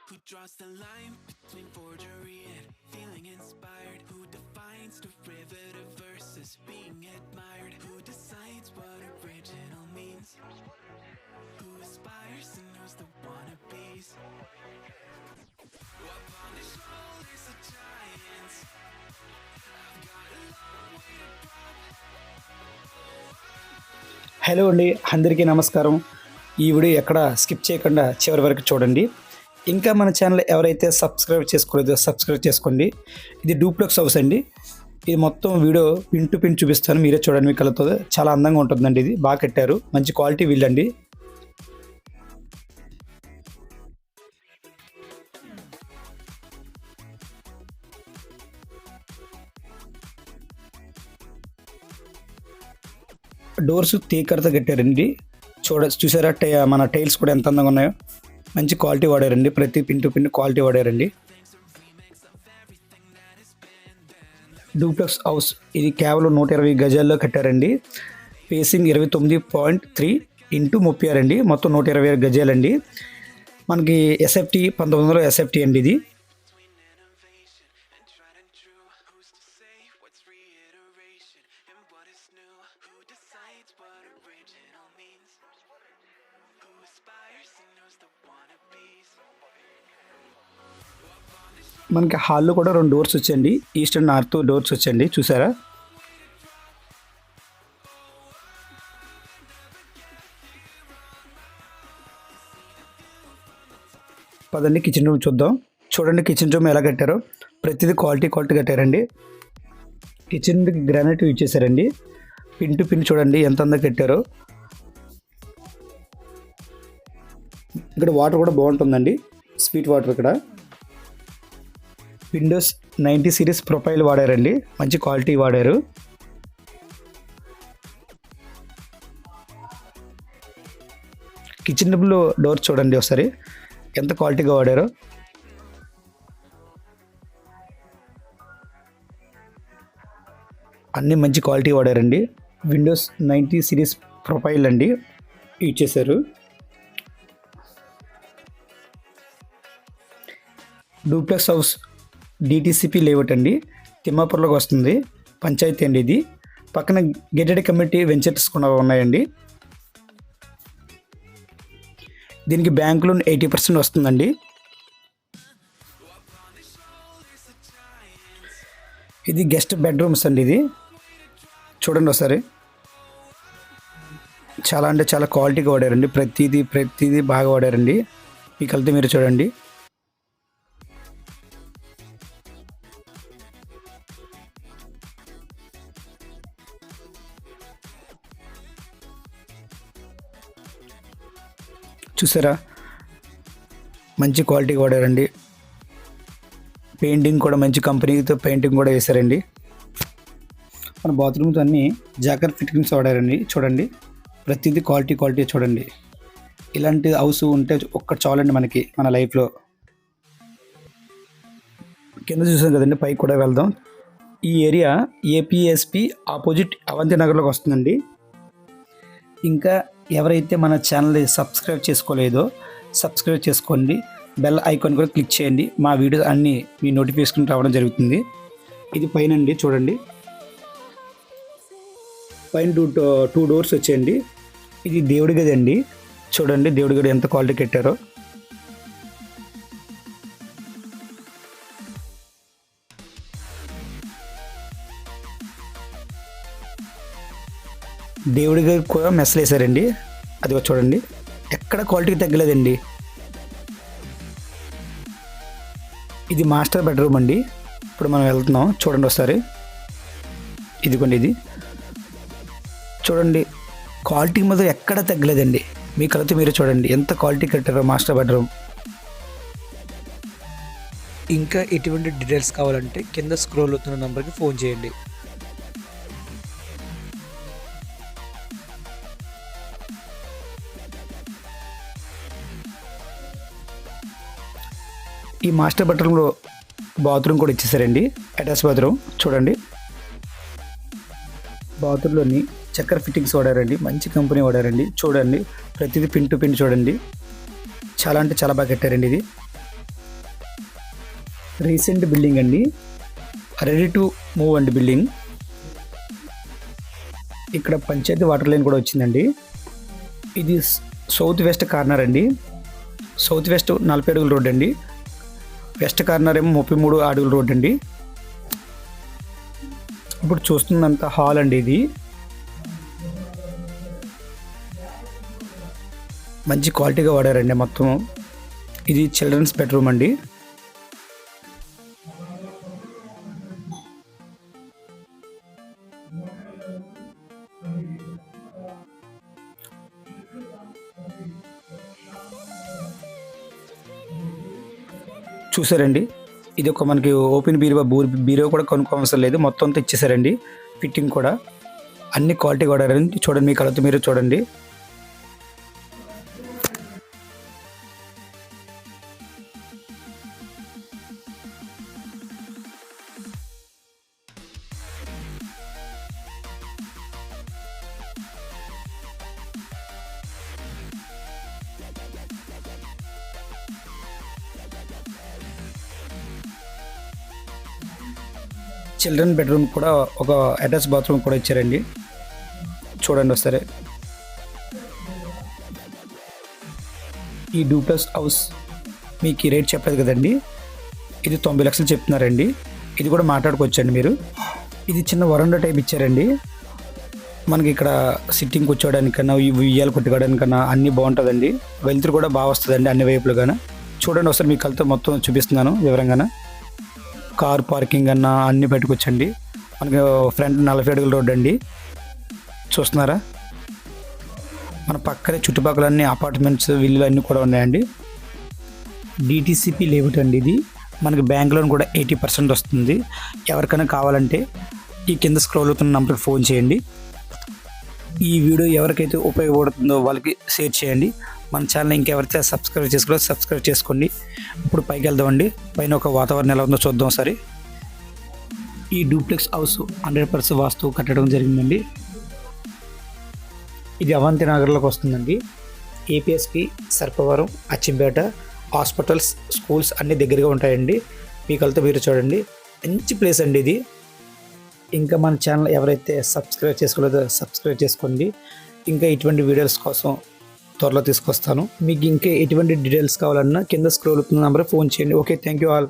Who draws the line between forgery and feeling inspired? Who defines derivative versus being admired? Who decides what original means? Who aspires and knows the wannabes? Upon the shoulders of giants, I've got a long way to go. Hello అండి, అందరికీ నమస్కారం. ఈ video ఎక్కడ skip చేయకుండా చివరి వరకు చూడండి. ఇంకా మన ఛానల్ ఎవరైతే సబ్స్క్రైబ్ చేసుకోలేదో సబ్స్క్రైబ్ చేసుకోండి. ఇది డూప్లెక్స్ హౌస్ అండి. ఇది మొత్తం వీడియో పిన్ టు పిన్ చూపిస్తాను, మీరే చూడండి. మీ కళ్ళతో చాలా అందంగా ఉంటుందండి. ఇది బాగా కట్టారు, మంచి క్వాలిటీ వీల్ అండి. డోర్స్ తీకరతో కట్టారండి. చూసారా మన టైల్స్ కూడా ఎంత అందంగా ఉన్నాయో. మంచి క్వాలిటీ వాడారండి, ప్రతి పిన్ టు పిన్ క్వాలిటీ వాడారండి. డూప్లెక్స్ హౌస్ ఇది కేవలం 120 గజాల్లో కట్టారండి. ఫేసింగ్ 29.3 ఇంటూ 36 అండి. మొత్తం 120 గజాలండి. మనకి ఎస్ఎఫ్టీ 1900 ఎస్ఎఫ్టీ అండి ఇది. మనకి హాల్లో కూడా 2 డోర్స్ వచ్చండి. ఈస్ట్ అండ్ నార్త్ డోర్స్ వచ్చండి, చూసారా. పదండి కిచెన్ రూమ్ చూద్దాం. చూడండి కిచెన్ రూమ్ ఎలా కట్టారో. ప్రతిదీ క్వాలిటీ కట్టారండి. కిచెన్ గ్రానైట్ యూజ్ చేశారండి. పిన్ టు పిన్ చూడండి ఎంత అందంగా కట్టారో. ఇక్కడ వాటర్ కూడా బాగుంటుందండి, స్వీట్ వాటర్. ఇక్కడ విండోస్ 90 సిరీస్ ప్రొఫైల్ వాడారండి, మంచి క్వాలిటీ వాడారు. కిచెన్ రూమ్లో డోర్ చూడండి ఒకసారి ఎంత క్వాలిటీగా వాడారో. అన్నీ మంచి క్వాలిటీ వాడారండి. విండోస్ 90 సిరీస్ ప్రొఫైల్ అండి యూజ్ చేశారు. డూప్లెక్స్ హౌస్ డిటిసిపి లేఅవుట్ అండి, తిమ్మాపూర్లోకి వస్తుంది. పంచాయతీ అండి ఇది. పక్కన గేటెడ్ కమ్యూనిటీ వెంచర్స్ కూడా ఉన్నాయండి. దీనికి బ్యాంక్ లోన్ 80% వస్తుందండి. ఇది గెస్ట్ బెడ్రూమ్స్ అండి. ఇది చూడండి ఒకసారి, చాలా అంటే చాలా క్వాలిటీగా వాడారండి. ప్రతిదీ బాగా వాడారండి. మీకు వెళ్తే మీరు చూడండి. చూసారా, మంచి క్వాలిటీ వాడారండి. పెయింటింగ్ కూడా మంచి కంపెనీతో పెయింటింగ్ కూడా వేశారండి. మన బాత్రూమ్స్ అన్నీ జాకర్ ఫిట్టింగ్స్ వాడారండి. చూడండి ప్రతిదీ క్వాలిటీ చూడండి. ఇలాంటి హౌస్ ఉంటే ఒక్కటి చాలండి మనకి మన లైఫ్లో. కింద చూసాం కదండి, పైకి కూడా వెళ్దాం. ఈ ఏరియా ఏపీఎస్పి ఆపోజిట్ అవంతి నగర్లోకి వస్తుందండి. ఇంకా ఎవరైతే మన ఛానల్ని సబ్స్క్రైబ్ చేసుకోలేదో సబ్స్క్రైబ్ చేసుకోండి. బెల్ ఐకాన్ కూడా క్లిక్ చేయండి. మా వీడియోస్ అన్నీ మీ నోటిఫికేషన్ రావడం జరుగుతుంది. ఇది పైన అండి, చూడండి పైన టూ డోర్స్ వచ్చేయండి. ఇది దేవుడి గది అండి. చూడండి దేవుడి గది ఎంత క్వాలిటీ కట్టారో. దేవుడి గది కూడా మెస్లు వేసారండి. అది చూడండి ఎక్కడ క్వాలిటీకి తగ్గలేదండి. ఇది మాస్టర్ బెడ్రూమ్ అండి. ఇప్పుడు మనం వెళ్తున్నాం, చూడండి ఒకసారి. ఇదిగోండి, ఇది చూడండి క్వాలిటీ మాత్రం ఎక్కడ తగ్గలేదండి. మీ కళ్ళతో మీరు చూడండి ఎంత క్వాలిటీ కట్టారో మాస్టర్ బెడ్రూమ్. ఇంకా ఎటువంటి డీటెయిల్స్ కావాలంటే కింద స్క్రోల్ అవుతున్న నెంబర్కి ఫోన్ చేయండి. ఈ మాస్టర్ బెడ్రూమ్లో బాత్రూమ్ కూడా ఇచ్చేసారండి, అటాచ్ బాత్రూమ్. చూడండి బాత్రూంలోని చక్కర ఫిట్టింగ్స్ వాడారండి, మంచి కంపెనీ వాడారండి. చూడండి ప్రతిదీ పిన్ టు పిన్ చూడండి. చాలా అంటే చాలా బాగా కట్టారండి. ఇది రీసెంట్ బిల్డింగ్ అండి, రెడీ టు మూవ్ అండి బిల్డింగ్. ఇక్కడ పంచాయతీ వాటర్ లైన్ కూడా వచ్చిందండి. ఇది సౌత్ వెస్ట్ కార్నర్ అండి. సౌత్ వెస్ట్ 40 అడుగుల రోడ్ అండి, వెస్ట్ కార్నర్ ఏమో 33 అడుగుల రోడ్ అండి. ఇప్పుడు చూస్తున్నంత హాల్ అండి. ఇది మంచి క్వాలిటీగా వాడారండి మొత్తం. ఇది చిల్డ్రన్స్ బెడ్రూమ్ అండి. చూసారండి, ఇది ఒక మనకి ఓపెన్ బీరో కూడా కొనుక్కోవసరం లేదు, మొత్తం అంతా ఇచ్చేసారండి. ఫిట్టింగ్ కూడా అన్ని క్వాలిటీ వాడారండి. చూడండి, మీ కళ్ళతో మీరు చూడండి. చిల్డ్రన్ బెడ్రూమ్ కూడా ఒక అటాచ్ బాత్రూమ్ కూడా ఇచ్చారండి. చూడండి ఒకసారి. ఈ డూప్లెక్స్ హౌస్ మీకు ఈ రేట్ చెప్పలేదు కదండి, ఇది 90 లక్షలు చెప్తున్నారండి. ఇది కూడా మాట్లాడుకోవచ్చండి మీరు. ఇది చిన్న వరండా టైప్ ఇచ్చారండి. మనకి ఇక్కడ సిట్టింగ్ కూర్చోవడానికన్నా, ఉయ్యాలు కొట్టుకోవడానికన్నా అన్నీ బాగుంటుందండి. వెలుతురు కూడా బాగా వస్తుందండి అన్ని వైపులుగాను. చూడండి ఒకసారి, మీ కళ్ళతో మొత్తం చూపిస్తున్నాను వివరంగానే. కార్ పార్కింగ్ అన్నా అన్నీ పెట్టుకోవచ్చండి. మనకి ఫ్రంట్ 40 అడుగుల రోడ్ అండి. చూస్తున్నారా, మన పక్కనే చుట్టుపక్కల అన్ని అపార్ట్మెంట్స్, విల్లులు అన్నీ కూడా ఉన్నాయండి. డిటిసిపి లేఅవుట్ అండి. ఇది మనకి బ్యాంక్ లోన్ కూడా 80% వస్తుంది. ఎవరికైనా కావాలంటే ఈ కింద స్క్రోల్ అవుతున్న నెంబర్కి ఫోన్ చేయండి. ఈ వీడియో ఎవరికైతే ఉపయోగపడుతుందో వాళ్ళకి షేర్ చేయండి. మన ఛానల్ ఇంకెవరైతే సబ్స్క్రైబ్ చేసుకోండి. ఇప్పుడు పైకి వెళ్దామండి. పైన ఒక వాతావరణం ఎలా ఉందో చూద్దాం సరే. ఈ డూప్లెక్స్ హౌస్ 100% వాస్తు కట్టడం జరిగిందండి. ఇది అవంతి నగర్లోకి వస్తుందండి. APSP, Sarpavaram, Achampet, hospitals, schools అన్నీ దగ్గరగా ఉంటాయండి. మీ కళ్ళతో మీరు చూడండి. మంచి ప్లేస్ అండి ఇది. ఇంకా మన ఛానల్ ఎవరైతే సబ్స్క్రైబ్ చేసుకోలేదో సబ్స్క్రైబ్ చేసుకోండి. ఇంకా ఇటువంటి వీడియోస్ కోసం త్వరలో తీసుకొస్తాను. మీకు ఇంకా ఎటువంటి డీటెయిల్స్ కావాలన్నా కింద స్క్రోల్ అవుతున్న నెంబర్ ఫోన్ చేయండి. Okay, thank you all.